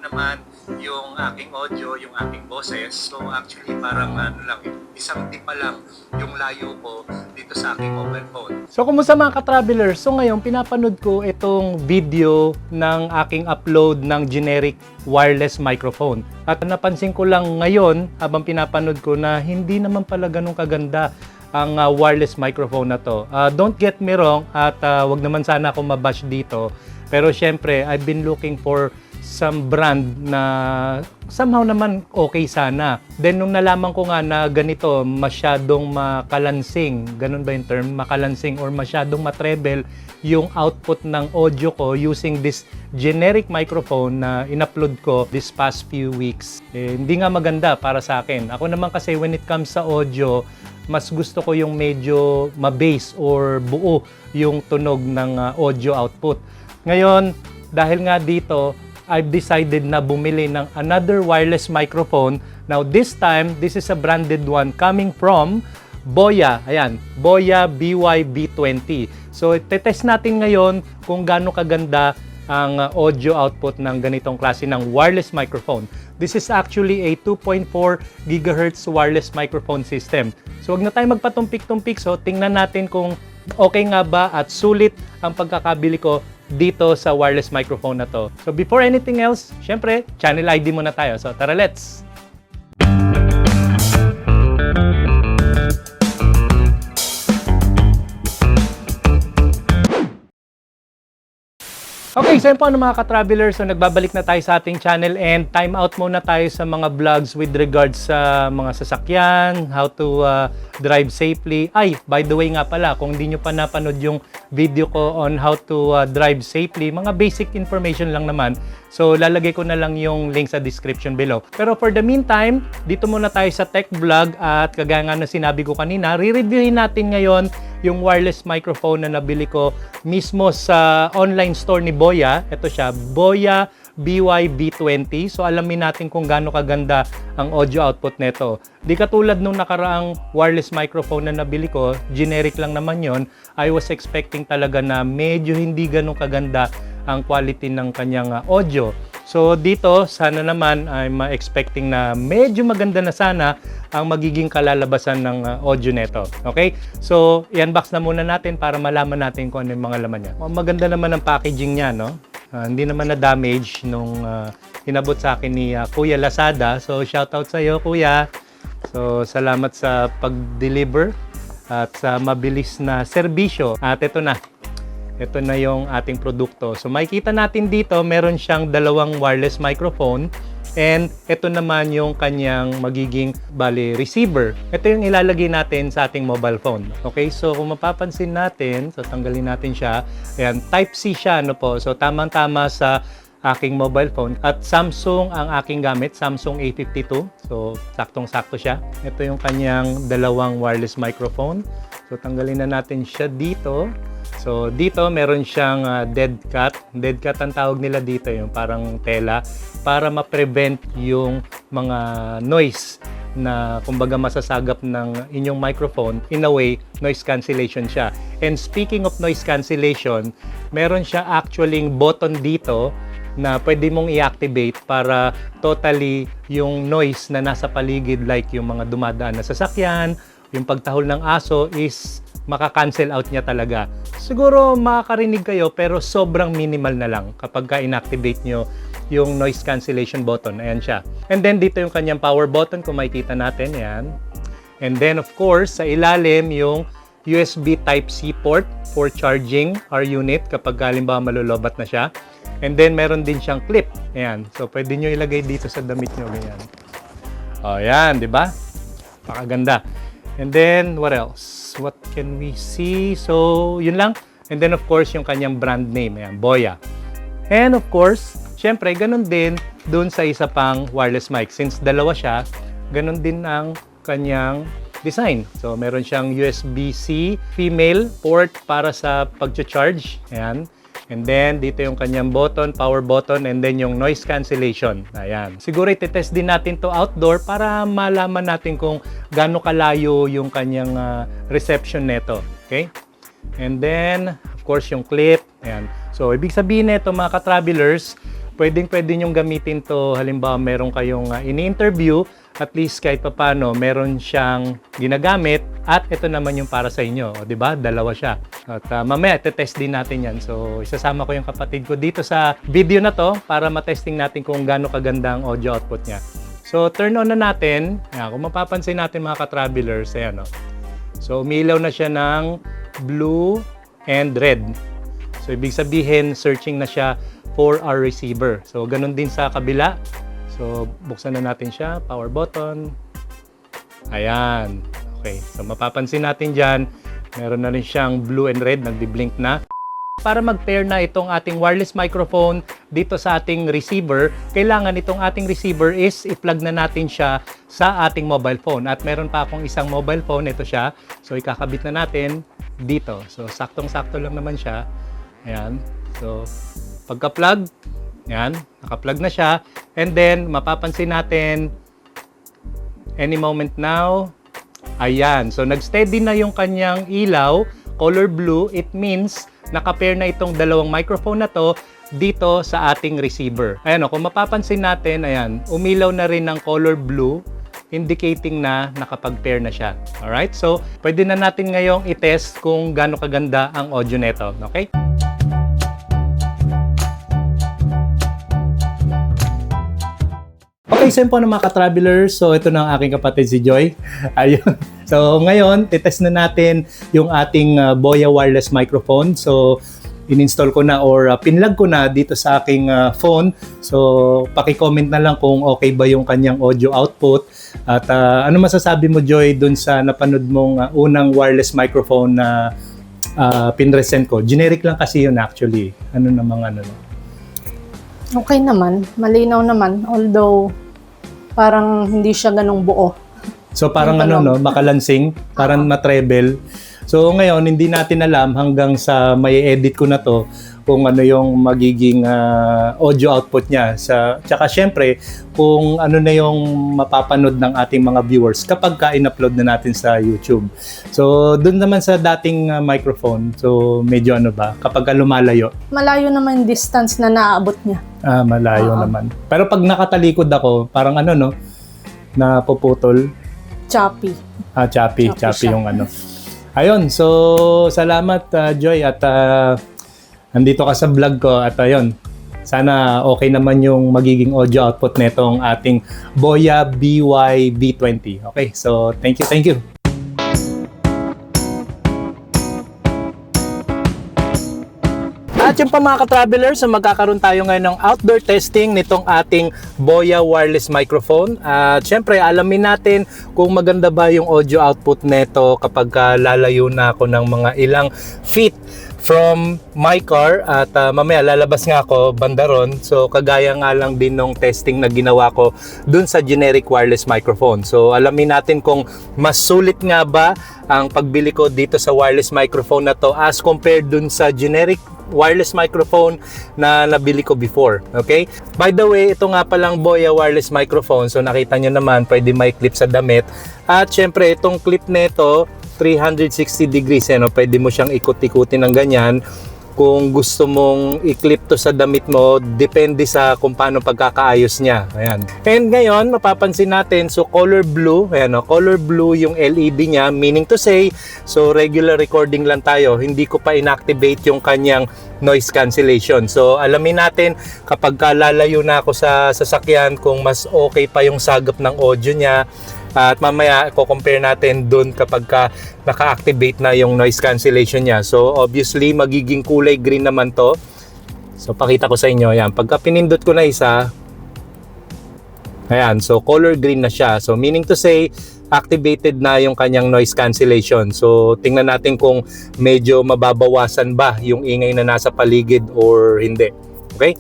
naman yung aking audio, yung aking boses. So actually parang lang, isang di pa lang yung layo ko dito sa aking mobile phone. So kumusta mga ka-travelers? So ngayon pinapanood ko itong video ng aking upload ng generic wireless microphone. At napansin ko lang ngayon habang pinapanood ko na hindi naman pala ganun kaganda ang wireless microphone na to. Don't get me wrong at wag naman sana ako mabash dito. Pero syempre, I've been looking for some brand na somehow naman okay sana. Then nung nalaman ko nga na ganito, masyadong makalansing, ganun ba yung term? Makalansing or masyadong matreble yung output ng audio ko using this generic microphone na in-upload ko this past few weeks. Hindi nga maganda para sa akin. Ako naman kasi when it comes sa audio, mas gusto ko yung medyo ma-bass or buo yung tunog ng audio output. Ngayon, dahil nga dito, I've decided na bumili ng another wireless microphone. Now this time, this is a branded one coming from Boya. Ayan, Boya BY-B20. So, test natin ngayon kung gaano kaganda ang audio output ng ganitong klase ng wireless microphone. This is actually a 2.4 GHz wireless microphone system. So, wag na tayo magpatumpik-tumpik. So, tingnan natin kung okay nga ba at sulit ang pagkakabili ko dito sa wireless microphone na to. So before anything else, syempre, channel ID muna tayo. So tara, let's! Okay, so yun po mga ka-travelers, so nagbabalik na tayo sa ating channel and time out muna tayo sa mga vlogs with regards sa mga sasakyan, how to drive safely. Ay, by the way nga pala, kung hindi nyo pa napanood yung video ko on how to drive safely, mga basic information lang naman. So, lalagay ko na lang yung link sa description below. Pero for the meantime, dito muna tayo sa tech vlog at kagaya nga na sinabi ko kanina, re-reviewin natin ngayon yung wireless microphone na nabili ko mismo sa online store ni Boya. Ito siya, Boya BY-B20. So alamin natin kung gaano kaganda ang audio output nito. Di katulad nung nakaraang wireless microphone na nabili ko, generic lang naman yon. I was expecting talaga na medyo hindi ganun kaganda ang quality ng kanyang audio. So dito, sana naman I'm expecting na medyo maganda na sana ang magiging kalalabasan ng audio neto. Okay? So, i-unbox na muna natin para malaman natin kung ano yung mga laman niya. Maganda naman ang packaging niya, no? Hindi naman na-damage nung inabot sa akin ni Kuya Lazada. So, shoutout sa iyo, Kuya. So, salamat sa pag-deliver at sa mabilis na serbisyo. At ito na. Ito na yung ating produkto. So makikita natin dito, meron siyang dalawang wireless microphone and ito naman yung kanyang magiging receiver. Ito yung ilalagay natin sa ating mobile phone. Okay, so kung mapapansin natin, so tanggalin natin siya. Ayan, Type-C siya, ano po. So tamang-tama sa aking mobile phone. At Samsung ang aking gamit, Samsung A52. So saktong-sakto siya. Ito yung kanyang dalawang wireless microphone. So tanggalin na natin siya dito. So dito meron siyang dead cat. Dead cat ang tawag nila dito, yung parang tela para ma-prevent yung mga noise na kumbaga masasagap ng inyong microphone. In a way, noise cancellation siya. And speaking of noise cancellation, meron siya actually button dito na pwede mong i-activate para totally yung noise na nasa paligid like yung mga dumadaan na sasakyan, yung pagtahol ng aso is maka-cancel out niya talaga. Siguro makakarinig kayo pero sobrang minimal na lang kapag ka-inactivate nyo yung noise cancellation button. Ayan siya. And then dito yung kanyang power button kung makikita natin. Ayan. And then of course sa ilalim yung USB Type-C port for charging our unit kapag halimbawa malulobat na siya. And then meron din siyang clip. Ayan. So pwede nyo ilagay dito sa damit nyo. Ganyan. O yan, di ba? Pakaganda. And then, what else? What can we see? So, yun lang. And then, of course, yung kanyang brand name. Ayan, Boya. And of course, syempre, ganun din dun sa isa pang wireless mic. Since dalawa siya, ganun din ang kanyang design. So, meron siyang USB-C female port para sa pag-charge. Ayan. And then, dito yung kanyang button, power button, and then yung noise cancellation. Ayan. Siguro itetest din natin to outdoor para malaman natin kung gaano kalayo yung kanyang reception neto. Okay? And then, of course, yung clip. Ayan. So, ibig sabihin nito mga ka-travelers, pwedeng-pwede nyong gamitin to. Halimbawa, meron kayong ini-interview, at least kahit papano, meron siyang ginagamit. At ito naman yung para sa inyo. O, diba? Dalawa siya. At mamaya, test din natin yan. So, isasama ko yung kapatid ko dito sa video na to para matesting natin kung gaano kaganda ang audio output niya. So, turn on na natin. Ayan, kung mapapansin natin mga ka-travelers, ayan o. So, umilaw na siya ng blue and red. So, ibig sabihin, searching na siya for our receiver. So, ganun din sa kabila. So, buksan na natin siya. Power button. Ayan. Okay. So, mapapansin natin dyan, meron na rin siyang blue and red. Nagbi-blink na. Para mag-pair na itong ating wireless microphone dito sa ating receiver, kailangan itong ating receiver is i-plug na natin siya sa ating mobile phone. At meron pa akong isang mobile phone. Ito siya. So, ikakabit na natin dito. So, saktong-sakto lang naman siya. Ayan. So, pagka-plug, yan, naka-plug na siya. And then, mapapansin natin, any moment now, ayan. So, nag-steady na yung kanyang ilaw, color blue. It means, naka-pair na itong dalawang microphone na to dito sa ating receiver. Ayan o, kung mapapansin natin, ayan, umilaw na rin ng color blue, indicating na nakapag-pair na siya. Alright? So, pwede na natin ngayong i-test kung gaano kaganda ang audio neto. Okay? Okay, so yun po ng mga ka-travelers. So, ito na ang aking kapatid si Joy. Ayun. So, ngayon, titest na natin yung ating Boya wireless microphone. So, in-install ko na or pinlog ko na dito sa aking phone. So, paki-comment na lang kung okay ba yung kanyang audio output. At ano masasabi mo, Joy, dun sa napanood mong unang wireless microphone na pinresent ko? Generic lang kasi yun actually. Ano namang ano? Okay naman, malinaw naman, although parang hindi siya ganong buo. So parang ano no, makalansing, parang ma-treble. So ngayon hindi natin alam hanggang sa may edit ko na to kung ano yung magiging audio output niya sa tsaka syempre kung ano na yung mapapanood ng ating mga viewers kapag in-upload na natin sa YouTube. So doon naman sa dating microphone, so medyo ano ba kapag lumalayo. Malayo naman yung distance na naaabot niya. Malayo naman. Pero pag nakatalikod ako, parang ano no, napuputol. Choppy. Choppy siya. yung ano. Ayun, so salamat Joy at nandito ka sa vlog ko at ayun, sana okay naman yung magiging audio output nitong ating Boya BY-V20. Okay, so thank you. At yung pa mga ka-travelers, so magkakaroon tayo ngayon ng outdoor testing nitong ating Boya wireless microphone. At syempre, alamin natin kung maganda ba yung audio output nito kapag lalayo na ako ng mga ilang feet from my car. At mamaya lalabas nga ako bandaron. So kagaya nga lang din nung testing na ginawa ko dun sa generic wireless microphone. So alamin natin kung mas sulit nga ba ang pagbili ko dito sa wireless microphone na to as compared dun sa generic wireless microphone na nabili ko before. Okay? By the way, ito nga palang Boya wireless microphone. So nakita nyo naman, pwede may clip sa damit. At syempre, itong clip nito 360 degrees. No? Pwede mo siyang ikot-ikutin ng ganyan. Kung gusto mong i-clip to sa damit mo, depende sa kung paano pagkakaayos niya. Ayan. And ngayon, mapapansin natin, so color blue, ayan, color blue yung LED niya, meaning to say, so regular recording lang tayo, hindi ko pa inactivate yung kanyang noise cancellation. So alamin natin kapag lalayo na ako sa sasakyan kung mas okay pa yung sagap ng audio niya. At mamaya, compare natin dun kapag naka-activate na yung noise cancellation niya. So, obviously, magiging kulay green naman to. So, pakita ko sa inyo. Ayan. Pagka pinindot ko na isa, ayan. So, color green na siya. So, meaning to say, activated na yung kanyang noise cancellation. So, tingnan natin kung medyo mababawasan ba yung ingay na nasa paligid or hindi. Okay?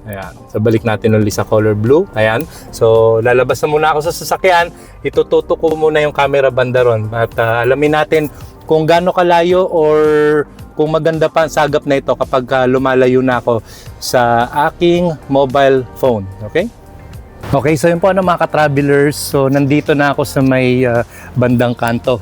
Ayan. So, balik natin ulit sa color blue. Ayan. So, lalabas na muna ako sa sasakyan. Itututo ko muna yung camera banda ron. At alamin natin kung gaano kalayo or kung maganda pa ang sagap na ito kapag lumalayo na ako sa aking mobile phone. Okay? Okay, so yun po mga ka-travelers. So, nandito na ako sa may bandang kanto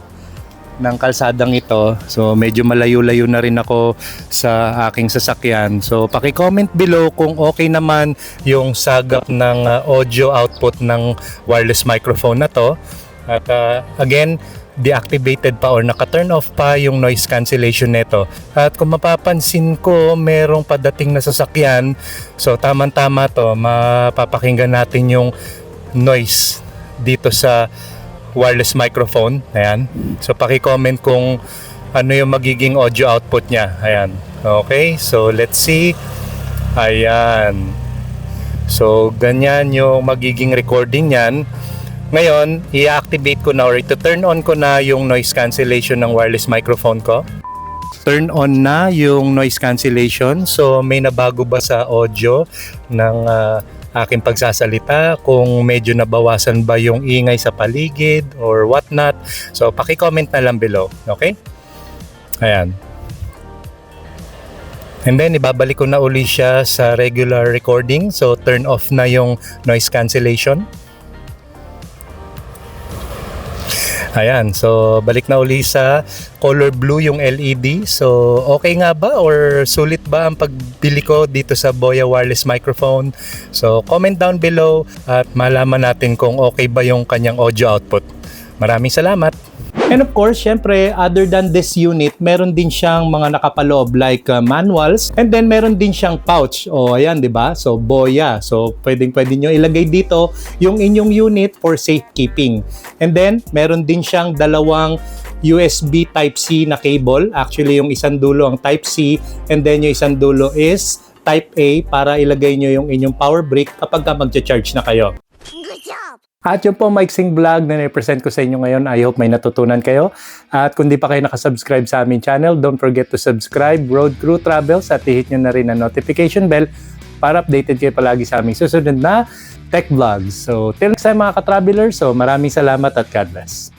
ng kalsadang ito. So medyo malayo-layo na rin ako sa aking sasakyan. So paki-comment below kung okay naman yung sagap ng audio output ng wireless microphone na to. At again, deactivated pa or naka-turn off pa yung noise cancellation nito. At kung mapapansin ko, merong padating na sasakyan. So tamang-tama to, mapapakinggan natin yung noise dito sa wireless microphone. Ayan. So paki-comment kung ano yung magiging audio output niya. Ayan. Okay, so let's see. Ayan. So ganyan yung magiging recording niyan. Ngayon, i-activate ko na or ito-turn on ko na yung noise cancellation ng wireless microphone ko. Turn on na yung noise cancellation. So may nabago ba sa audio ng aking pagsasalita? Kung medyo nabawasan ba yung ingay sa paligid or whatnot? So paki-comment na lang below. Okay? Ayan. And then ibabalik ko na uli siya sa regular recording. So turn off na yung noise cancellation. Ayan, so balik na uli sa color blue yung LED. So okay nga ba or sulit ba ang pagbili ko dito sa Boya wireless microphone? So comment down below at malaman natin kung okay ba yung kanyang audio output. Maraming salamat! And of course, syempre, other than this unit, meron din siyang mga nakapaloob like manuals. And then meron din siyang pouch. O ayan, di ba? So Boya. So pwede nyo ilagay dito yung inyong unit for safekeeping. And then meron din siyang dalawang USB Type-C na cable. Actually, yung isang dulo ang Type-C and then yung isang dulo is Type-A para ilagay nyo yung inyong power brick kapag magcha-charge na kayo. At yun po maiksing vlog na i-present ko sa inyo ngayon. I hope may natutunan kayo. At kung di pa kayo nakasubscribe sa aming channel, don't forget to subscribe Road Crew Travels at i-hit nyo na rin ang notification bell para updated kayo palagi sa aming susunod na tech vlogs. So till next time mga ka-travelers, so maraming salamat at God bless.